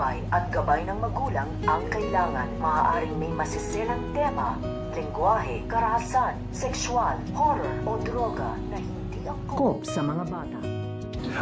patnubay at gabay ng magulang ang kailangan. Maaaring may masiselang tema, lengguwahe, karahasan, sexual, horror o droga na hindi angkop sa mga bata.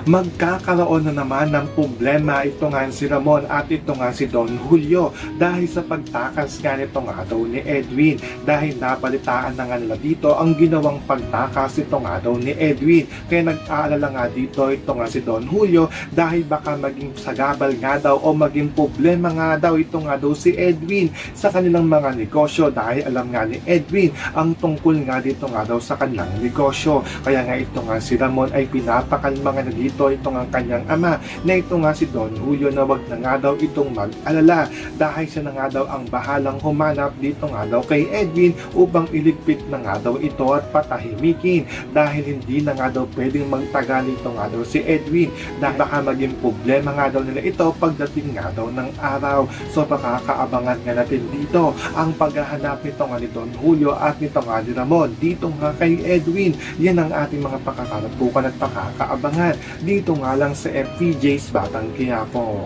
Magkakaroon na naman ng problema ito nga si Ramon at ito nga si Don Julio dahil sa pagtakas nga nito nga daw ni Edwin, dahil nabalitaan na nga nila dito ang ginawang pagtakas ito nga daw ni Edwin. Kaya nag-aalala nga dito ito nga si Don Julio dahil baka maging sagabal nga daw o maging problema nga daw ito nga daw si Edwin sa kanilang mga negosyo, dahil alam nga ni Edwin ang tungkol nga dito nga daw sa kanilang negosyo. Kaya nga ito nga si Ramon ay pinapakalma nga dito itong ang kanyang ama na ito nga si Don Julio na wag na nga daw itong mag-alala dahil siya na nga daw ang bahalang humanap dito nga daw kay Edwin upang iligpit na nga daw ito at patahimikin, dahil hindi na nga daw pwedeng magtagal ito nga daw si Edwin dahil baka maging problema nga daw nila ito pagdating nga daw ng araw. So pakakaabangan nga natin dito ang paghahanap nito nga ni Don Julio at nito nga ni Ramon dito nga kay Edwin. Yan ang ating mga pakakalapukan at pakakaabangan dito nga lang sa FPJ's Batang Quiapo.